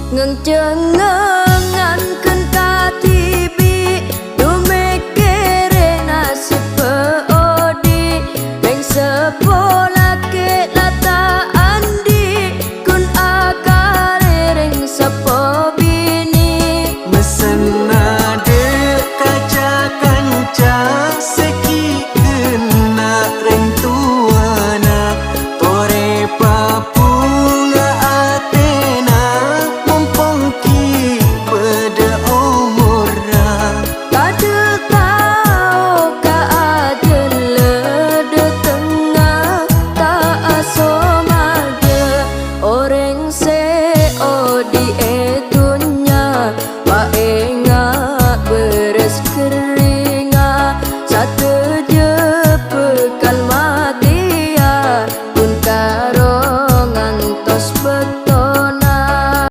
Ngencengengan ken katibi dumekere nasib peodi beng sepola ke lata andi kun akare reng sepo bini mesen nade kaca kanca seki kena reng tuana tore papunga atena mumpongki pada umurna kade tau ka ajele de tengah ta asomage oreng se odi